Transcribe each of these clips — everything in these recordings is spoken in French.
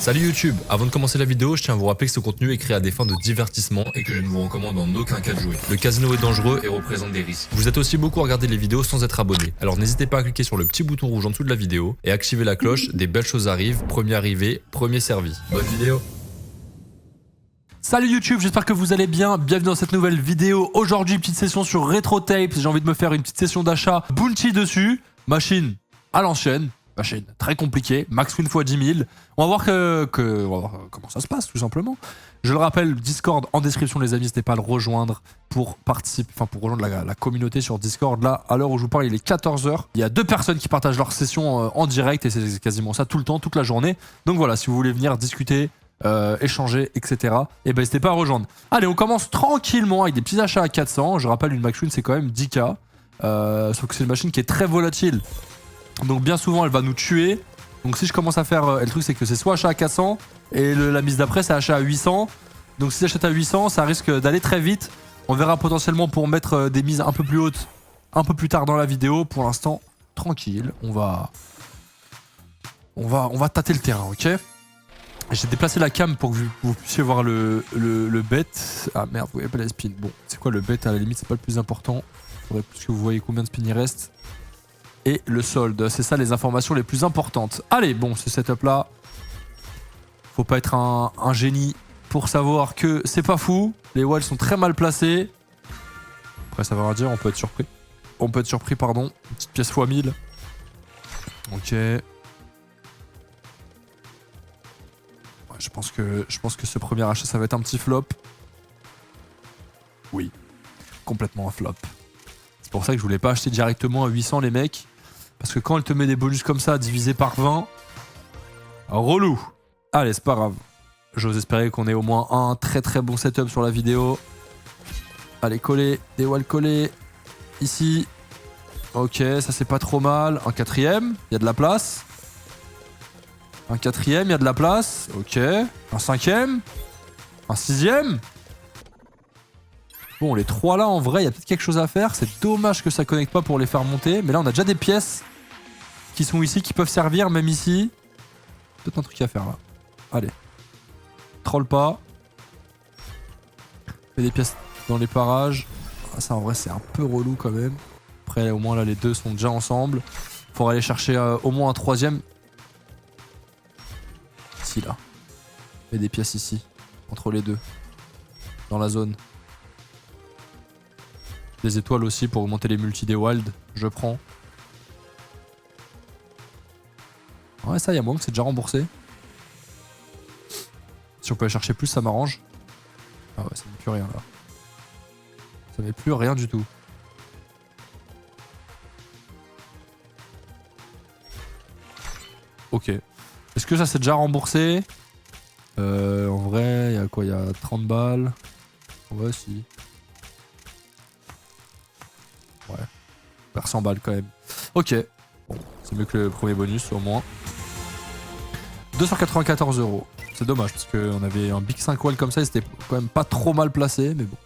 Salut YouTube, avant de commencer la vidéo, je tiens à vous rappeler que ce contenu est créé à des fins de divertissement et que je ne vous recommande en aucun cas de jouer. Le casino est dangereux et représente des risques. Vous êtes aussi beaucoup à regarder les vidéos sans être abonné, alors n'hésitez pas à cliquer sur le petit bouton rouge en dessous de la vidéo et activer la cloche, des belles choses arrivent, premier arrivé, premier servi. Bonne vidéo. Salut YouTube, j'espère que vous allez bien, bienvenue dans cette nouvelle vidéo. Aujourd'hui, petite session sur Retro Tape, j'ai envie de me faire une petite session d'achat Bounty dessus. Machine à l'ancienne, machine très compliquée, max win x 10 000. On va voir on va voir comment ça se passe tout simplement. Je le rappelle, Discord en description les amis, n'hésitez pas à le rejoindre pour participer, enfin pour rejoindre la communauté sur Discord. Là, à l'heure où je vous parle, il est 14 h. Il y a 2 personnes qui partagent leur session en direct et c'est quasiment ça tout le temps, toute la journée. Donc voilà, si vous voulez venir discuter, échanger, etc. Et ben n'hésitez pas à rejoindre. Allez, on commence tranquillement avec des petits achats à 400. Je rappelle, une max win c'est quand même 10k. Sauf que c'est une machine qui est très volatile. Donc bien souvent elle va nous tuer. Donc si je commence à faire... le truc c'est que c'est soit achat à 400 et la mise d'après c'est achat à 800. Donc si j'achète à 800 ça risque d'aller très vite. On verra potentiellement pour mettre des mises un peu plus hautes un peu plus tard dans la vidéo. Pour l'instant tranquille. On va tâter le terrain, ok. J'ai déplacé la cam pour que vous puissiez voir le bet. Ah merde, vous voyez pas la spin. Bon, c'est quoi le bet à la limite, c'est pas le plus important. Il faudrait plus que vous voyez combien de spin il reste. Et le solde, c'est ça les informations les plus importantes. Allez, bon, ce setup là, faut pas être un génie pour savoir que c'est pas fou. Les walls sont très mal placés. Après ça veut rien dire, on peut être surpris. On peut être surpris, pardon. Une petite pièce x 1000. Ok. Ouais, je pense que ce premier achat ça va être un petit flop. Oui, complètement un flop. C'est pour ça que je voulais pas acheter directement à 800 les mecs. Parce que quand elle te met des bonus comme ça, divisé par 20, relou. Allez, c'est pas grave. J'ose espérer qu'on ait au moins un très très bon setup sur la vidéo. Allez, coller, des walls collés. Ici. Ok, ça c'est pas trop mal. Un quatrième, il y a de la place. Un quatrième, il y a de la place. Ok. Un cinquième. Un sixième. Bon, les 3 là, en vrai, il y a peut-être quelque chose à faire. C'est dommage que ça connecte pas pour les faire monter. Mais là, on a déjà des pièces qui sont ici, qui peuvent servir, même ici. Peut-être un truc à faire, là. Allez. Troll pas. Fais des pièces dans les parages. Ah, ça, en vrai, c'est un peu relou, quand même. Après, au moins, là, les deux sont déjà ensemble. Faudra aller chercher au moins un troisième. Ici, là. Fais des pièces ici. Entre les deux. Dans la zone. Des étoiles aussi pour augmenter les multis des wild. Je prends. Ouais, ça, il y a moyen que c'est déjà remboursé. Si on peut aller chercher plus, ça m'arrange. Ah ouais, ça met plus rien là. Ça met plus rien du tout. Ok. Est-ce que ça c'est déjà remboursé? En vrai, il y a quoi? Il y a 30 balles. Ouais, si. Ouais. Vers 100 balles quand même. Ok. Bon, c'est mieux que le premier bonus au moins. 294 €. C'est dommage parce qu'on avait un big 5 wall comme ça et c'était quand même pas trop mal placé, mais bon.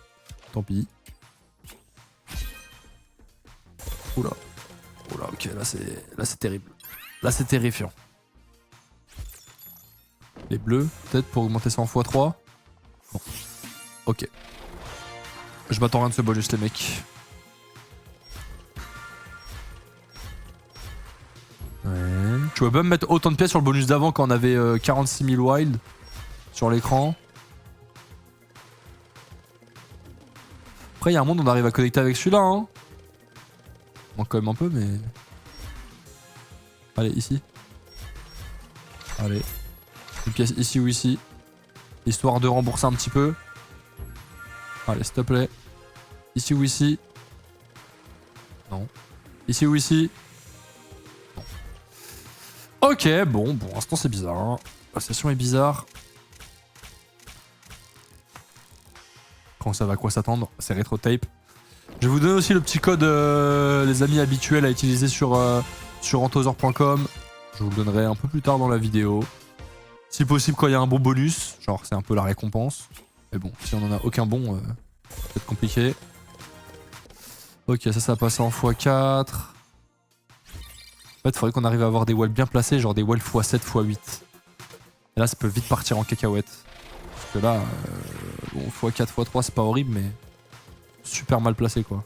Tant pis. Oula. Oula, ok, là c'est terrible. Là c'est terrifiant. Les bleus, peut-être pour augmenter ça en x3. Bon. Ok. Je m'attends rien de ce bonus les mecs. Ouais. Tu pouvais même mettre autant de pièces sur le bonus d'avant quand on avait 46 000 wild sur l'écran. Après, il y a un monde où on arrive à connecter avec celui-là. Hein. Il manque quand même un peu, mais... Allez, ici. Allez. Une pièce ici ou ici. Histoire de rembourser un petit peu. Allez, s'il te plaît. Ici ou ici. Non. Ici ou ici. Ok, bon, pour l'instant c'est bizarre. Hein. La session est bizarre. Quand ça va à quoi s'attendre, c'est Retro Tape. Je vais vous donner aussi le petit code, les amis habituels à utiliser sur anthoser.com. Je vous le donnerai un peu plus tard dans la vidéo. Si possible quand il y a un bon bonus, genre c'est un peu la récompense. Mais bon, si on en a aucun bon, ça peut être compliqué. Ok, ça passe en x4. En fait, il faudrait qu'on arrive à avoir des walls bien placés, genre des walls x7, x8. Et là, ça peut vite partir en cacahuète. Parce que là, bon, x4, x3, c'est pas horrible, mais super mal placé, quoi.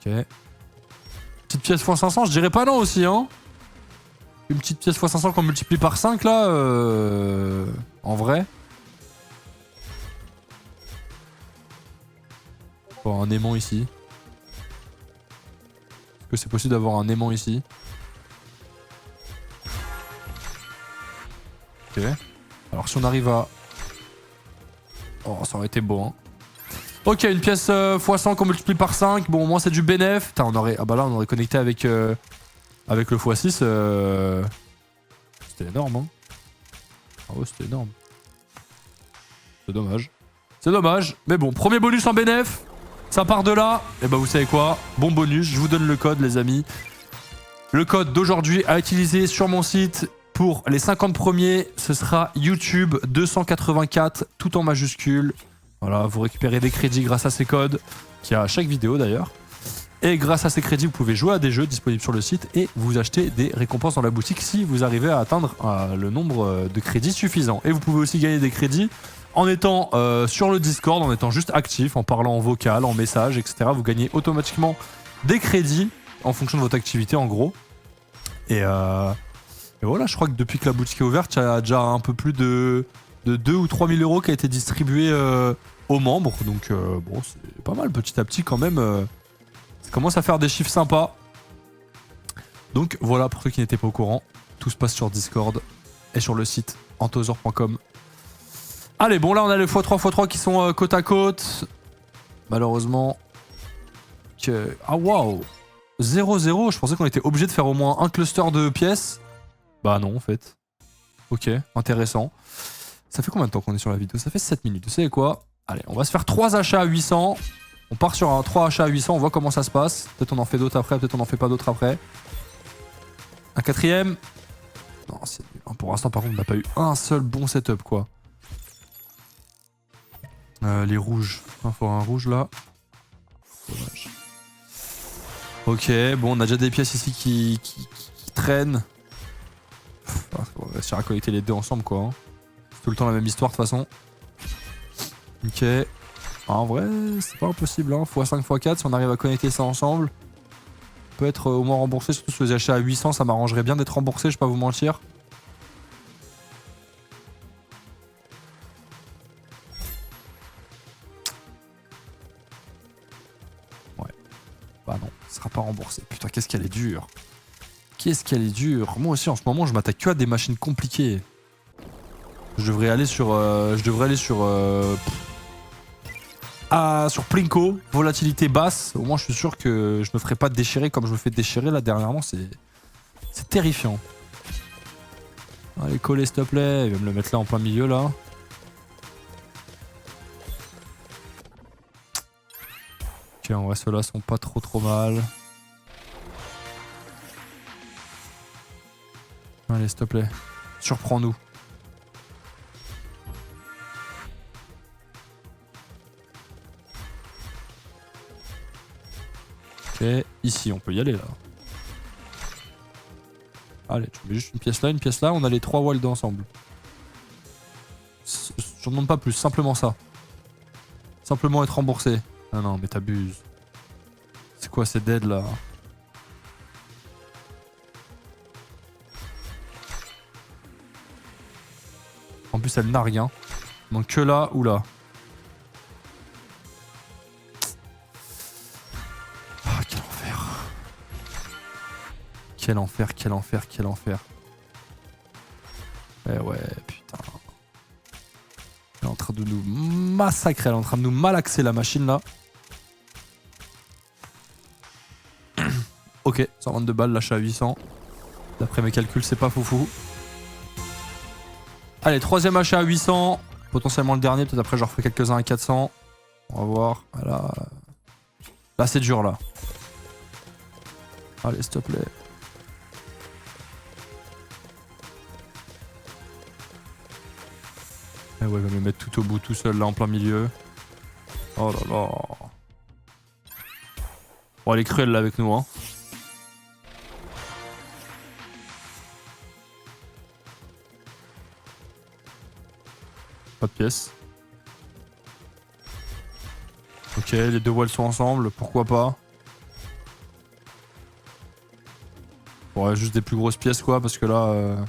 Ok. Petite pièce x500, je dirais pas non aussi, hein. Une petite pièce x500 qu'on multiplie par 5, là, en vrai. Bon, un aimant ici. Est-ce que c'est possible d'avoir un aimant ici? Ok. Alors si on arrive à... Oh, ça aurait été beau, hein. Ok, une pièce x100 qu'on multiplie par 5. Bon, au moins c'est du bénéf. Putain, on aurait... Ah bah là, on aurait connecté avec, avec le x6. C'était énorme, hein. Ah ouais, c'était énorme. C'est dommage. C'est dommage. Mais bon, premier bonus en bénéf. Ça part de là. Et bah vous savez quoi? Bon bonus, je vous donne le code, les amis. Le code d'aujourd'hui à utiliser sur mon site pour les 50 premiers, ce sera YouTube 284, tout en majuscule. Voilà, vous récupérez des crédits grâce à ces codes, qui y a à chaque vidéo d'ailleurs. Et grâce à ces crédits, vous pouvez jouer à des jeux disponibles sur le site et vous acheter des récompenses dans la boutique si vous arrivez à atteindre le nombre de crédits suffisant. Et vous pouvez aussi gagner des crédits en étant sur le Discord, en étant juste actif, en parlant en vocal, en message, etc. Vous gagnez automatiquement des crédits en fonction de votre activité en gros. Et voilà, je crois que depuis que la boutique est ouverte, il y a déjà un peu plus de 2 ou 3 000 euros qui a été distribué aux membres. Donc bon, c'est pas mal petit à petit quand même. Ça commence à faire des chiffres sympas. Donc voilà, pour ceux qui n'étaient pas au courant, tout se passe sur Discord et sur le site anthosor.com. Allez, bon là on a les x3, x3 qui sont côte à côte. Malheureusement... Ah waouh, 0-0, je pensais qu'on était obligé de faire au moins un cluster de pièces. Bah non en fait. Ok, intéressant. Ça fait combien de temps qu'on est sur la vidéo? Ça fait 7 minutes, vous savez quoi? Allez, on va se faire 3 achats à 800. On part sur un 3 achats à 800, on voit comment ça se passe. Peut-être on en fait d'autres après, peut-être on en fait pas d'autres après. Un quatrième. Non, c'est... Pour l'instant par contre on n'a pas eu un seul bon setup quoi. Les rouges. Il faut un rouge là. Dommage. Ok, bon on a déjà des pièces ici qui traînent. On va réussir à collecter les deux ensemble quoi. Hein. C'est tout le temps la même histoire de toute façon. Ok. En vrai, c'est pas impossible, hein. x5, x4, si on arrive à connecter ça ensemble. Peut être au moins remboursé, surtout si vous achetez à 800, ça m'arrangerait bien d'être remboursé, je vais pas vous mentir. Ouais. Bah non, ça sera pas remboursé. Putain, qu'est-ce qu'elle est dure. Qu'est-ce qu'elle est dure. Moi aussi, en ce moment, je m'attaque que à des machines compliquées. Je devrais aller sur... sur Plinko, volatilité basse. Au moins, je suis sûr que je me ferai pas déchirer comme je me fais déchirer là dernièrement. C'est terrifiant. Allez, coller s'il te plaît. Il va me le mettre là en plein milieu là. Ok, en vrai, ceux-là sont pas trop mal. Allez, s'il te plaît. Surprends-nous. Ok, ici, on peut y aller là. Allez, tu mets juste une pièce là, on a les 3 walls ensemble. Je ne demande pas plus, simplement ça. Simplement être remboursé. Ah non, mais t'abuses. C'est quoi ces dead là? En plus, elle n'a rien. Donc que là ou là. Ah, quel enfer. Quel enfer, quel enfer, quel enfer. Eh ouais, putain. Elle est en train de nous massacrer, elle est en train de nous malaxer la machine là. Ok, 122 balles, l'achat à 800. D'après mes calculs, c'est pas foufou. Allez, troisième achat à 800. Potentiellement le dernier, peut-être après j'en referai quelques-uns à 400. On va voir. Là, là c'est dur là. Allez, s'il te plaît. Eh ouais, il va me mettre tout au bout, tout seul là en plein milieu. Oh là là. Bon, elle est cruelle là avec nous, hein. pas de pièces. Ok, les deux walls sont ensemble, pourquoi pas. Ouais, juste des plus grosses pièces quoi, parce que là...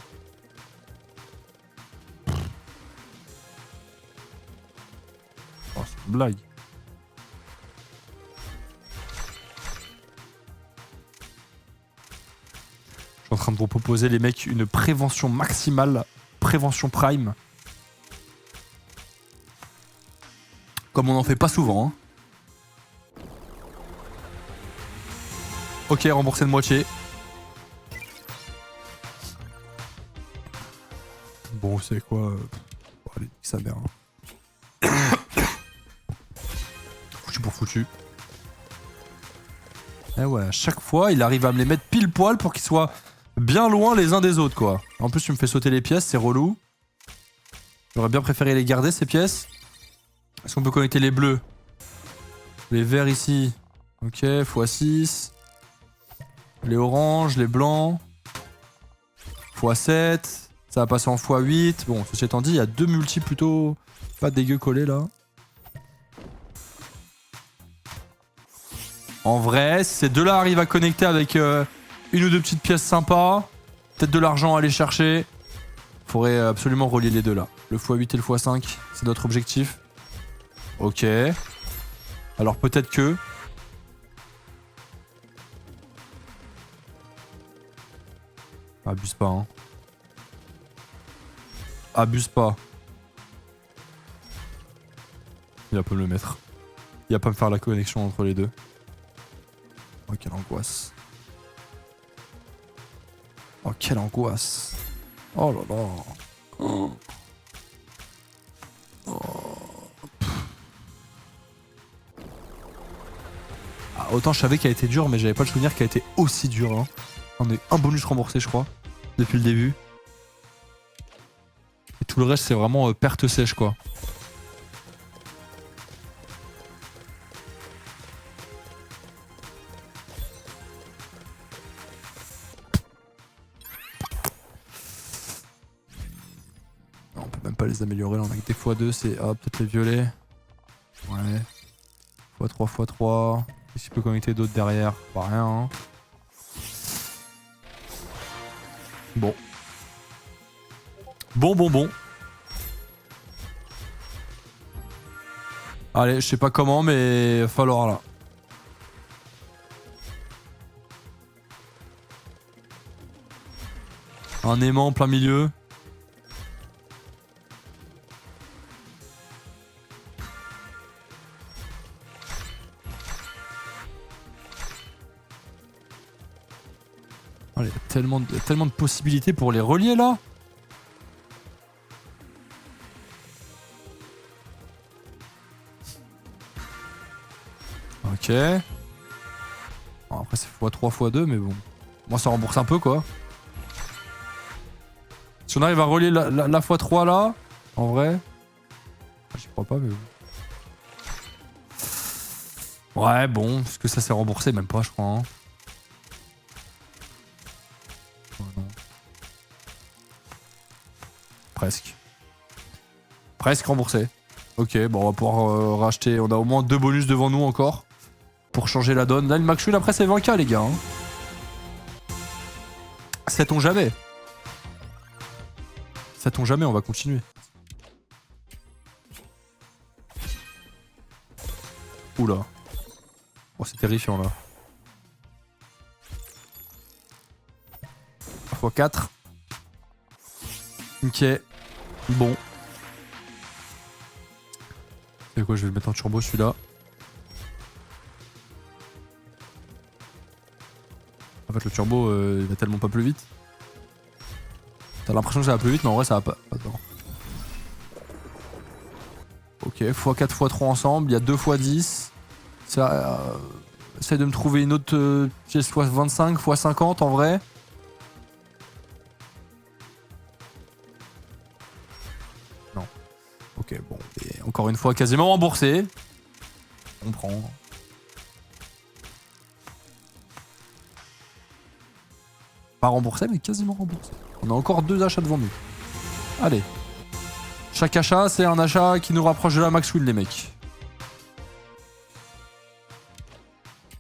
Oh, c'est une blague. Je suis en train de vous proposer les mecs une prévention maximale, prévention prime. Comme on n'en fait pas souvent. Hein. Ok, remboursé de moitié. Bon, vous savez quoi bon, allez, ça mère. Hein. Foutu pour foutu. Et ouais, à chaque fois, il arrive à me les mettre pile poil pour qu'ils soient bien loin les uns des autres, quoi. En plus, tu me fais sauter les pièces, c'est relou. J'aurais bien préféré les garder, ces pièces. Est-ce qu'on peut connecter les bleus? Les verts ici. Ok, x6. Les oranges, les blancs. x7. Ça va passer en x8. Bon, ceci étant dit, il y a deux multis plutôt pas dégueu collés là. En vrai, si ces deux-là arrivent à connecter avec une ou deux petites pièces sympas, peut-être de l'argent à aller chercher, faudrait absolument relier les deux là. Le x8 et le x5, c'est notre objectif. Ok. Alors peut-être que... Abuse pas, hein. Abuse pas. Il va pas me le mettre. Il va pas me faire la connexion entre les deux. Oh, quelle angoisse. Oh, quelle angoisse. Oh là là. Oh. Ah, autant je savais qu'elle était dure, mais j'avais pas le souvenir qu'elle était aussi dure. Hein. On est un bonus remboursé, je crois, depuis le début. Et tout le reste, c'est vraiment perte sèche, quoi. Non, on peut même pas les améliorer, là, on a que des x2, c'est... Ah, peut-être les violets. Ouais. x3, x3... Est-ce qu'il peut connecter d'autres derrière? Pas rien, hein. Bon. Bon. Allez, je sais pas comment, mais il va falloir là. Un aimant en plein milieu. Oh, il y a tellement de possibilités pour les relier là. Ok. Bon, après c'est x3, x2, mais bon. Moi ça rembourse un peu quoi. Si on arrive à relier la x3 là, en vrai. J'y crois pas, mais bon. Ouais, bon, parce que ça s'est remboursé, même pas, je crois. Hein. Presque. Presque remboursé. Ok, bon, on va pouvoir racheter. On a au moins 2 bonus devant nous encore. Pour changer la donne. Là, le Max Win après, c'est 20k, les gars. Hein. Sait-on jamais? Sait-on jamais, on va continuer. Oula. Oh, c'est terrifiant, là. x4. Ok. Bon. C'est quoi, je vais le mettre en turbo celui-là. En fait le turbo il va tellement pas plus vite. T'as l'impression que ça va plus vite mais en vrai ça va pas. Attends. Ok, x4, x3 ensemble, il y a 2 x10. Ça, essaye de me trouver une autre pièce x25, x50 en vrai. Non. Ok, bon. Et encore une fois, quasiment remboursé. On prend. Pas remboursé, mais quasiment remboursé. On a encore 2 achats devant nous. Allez. Chaque achat, c'est un achat qui nous rapproche de la max win, les mecs.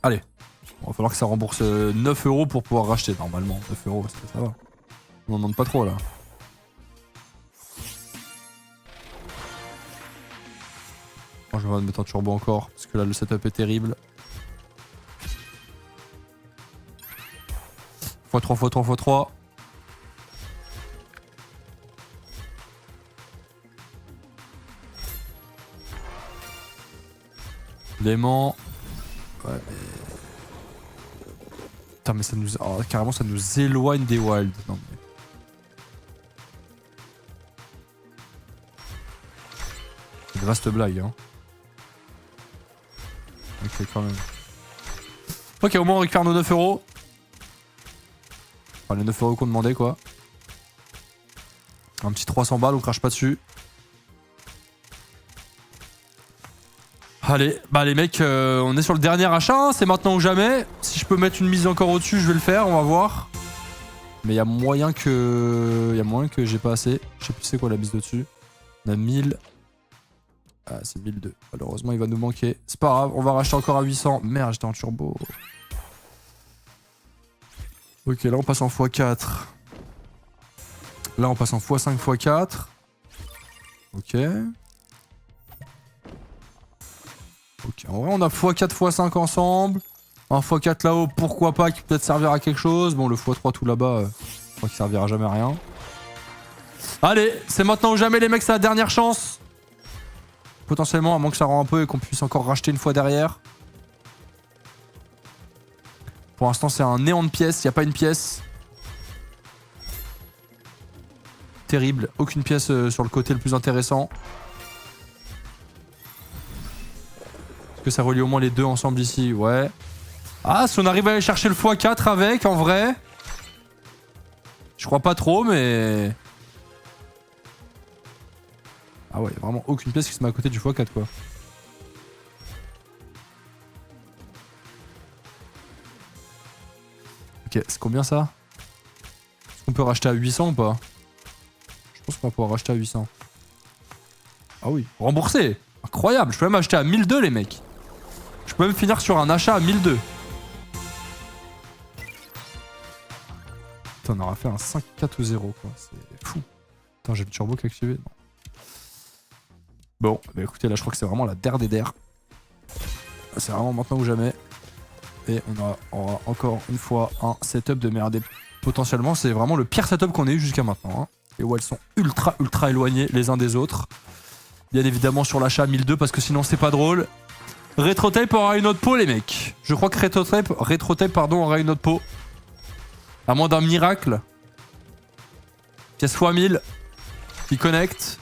Allez. Bon, va falloir que ça rembourse 9 € pour pouvoir racheter, normalement. 9 €, ça va. On n'en demande pas trop, là. Oh, je vais mettre un turbo encore, parce que là, le setup est terrible. x3, x3, x3. L'aimant. Ouais, mais... Putain, mais ça nous... Oh, carrément, ça nous éloigne des wilds. Non, mais... C'est une vaste blague, hein. Ok, quand même. Ok, au moins on récupère nos 9 €. Enfin, les 9 € qu'on demandait, quoi. Un petit 300 balles, on crache pas dessus. Allez, bah les mecs, on est sur le dernier achat, hein, c'est maintenant ou jamais. Si je peux mettre une mise encore au-dessus, je vais le faire, on va voir. Mais il y a moyen que... j'ai pas assez. Je sais plus c'est quoi la mise de-dessus. On a 1000. Ah, c'est 1002. Malheureusement, il va nous manquer. C'est pas grave, on va racheter encore à 800. Merde, j'étais en turbo. Ok, là on passe en x4. Là on passe en x5, x4. Ok. Ok, en vrai on a x4, x5 ensemble. Un x4 là-haut, pourquoi pas, qui peut peut-être servir à quelque chose. Bon, le x3 tout là-bas, je crois qu'il servira jamais à rien. Allez, c'est maintenant ou jamais les mecs, c'est la dernière chance. Potentiellement, à moins que ça rend un peu et qu'on puisse encore racheter une fois derrière. Pour l'instant, c'est un néant de pièces, il n'y a pas une pièce. Terrible, aucune pièce sur le côté le plus intéressant. Est-ce que ça relie au moins les deux ensemble ici? Ouais. Ah, si on arrive à aller chercher le x4 avec, en vrai. Je crois pas trop, mais... Ah ouais, vraiment aucune pièce qui se met à côté du x4, quoi. Ok, c'est combien ça? Est-ce qu'on peut racheter à 800 ou pas? Je pense qu'on va pouvoir racheter à 800. Ah oui, remboursé. Incroyable, je peux même acheter à 1002 les mecs. Je peux même finir sur un achat à 1002. Putain, on aura fait un 5-4 ou 0 quoi, c'est fou. Attends, j'ai le turbo qui est activé. Non. Bon, bah écoutez, là je crois que c'est vraiment la der des der. C'est vraiment maintenant ou jamais. Et on aura encore une fois un setup de merde. Et potentiellement, c'est vraiment le pire setup qu'on ait eu jusqu'à maintenant. Hein. Et où elles sont ultra éloignées les uns des autres. Bien évidemment sur l'achat 1002 parce que sinon c'est pas drôle. Retrotape aura une autre peau les mecs. Je crois que Retrotape aura une autre peau. À moins d'un miracle. Pièce x 1000 qui connecte.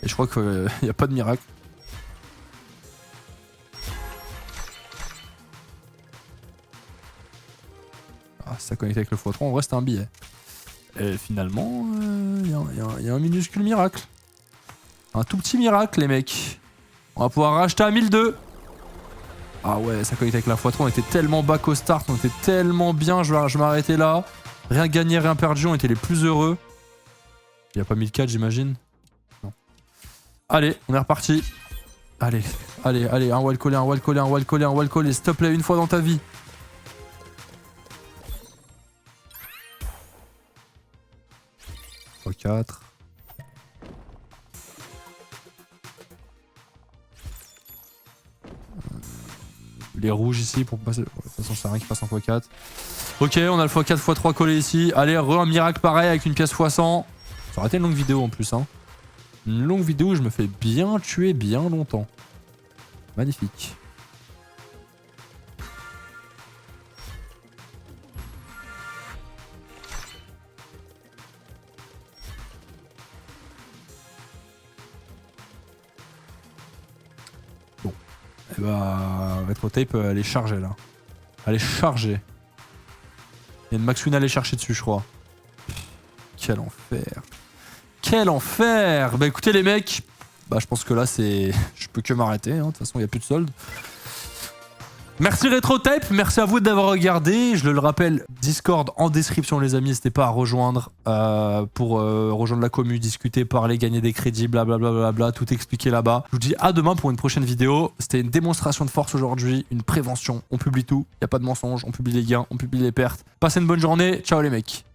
Et je crois qu'il n'y a pas de miracle. Ah, ça connecte avec le x3, en vrai c'était un billet. Et finalement, il y a un minuscule miracle. Un tout petit miracle les mecs. On va pouvoir racheter à 1002. Ah ouais, ça connecte avec la x3, on était tellement back au start, on était tellement bien, je vais m'arrêter là. Rien gagné, rien perdu, on était les plus heureux. Il n'y a pas 1004 j'imagine. Non. Allez, on est reparti. Allez, un wall collé, un wall collé, un wall collé, un wall collé. S'il te plaît, une fois dans ta vie. x4. Les rouges ici pour passer. De toute façon, c'est rien qui passe en x4. Ok, on a le x4, x3 collé ici. Allez, un miracle pareil avec une pièce x100. Ça aurait été une longue vidéo en plus. Hein. Une longue vidéo où je me fais bien tuer bien longtemps. Magnifique. Bon. Et bah, Retrotape, elle est chargée là. Elle est chargée. Il y a une Maxwin à aller chercher dessus, je crois. Quel enfer. Quel enfer. Bah écoutez les mecs, bah je pense que là c'est... Je peux que m'arrêter, hein. De toute façon il n'y a plus de solde. Merci RetroTape, merci à vous d'avoir regardé. Je le rappelle, Discord en description les amis, n'hésitez pas à rejoindre pour rejoindre la commu, discuter, parler, gagner des crédits, blablabla, tout expliqué là-bas. Je vous dis à demain pour une prochaine vidéo. C'était une démonstration de force aujourd'hui, une prévention. On publie tout, il n'y a pas de mensonge, on publie les gains, on publie les pertes. Passez une bonne journée, ciao les mecs.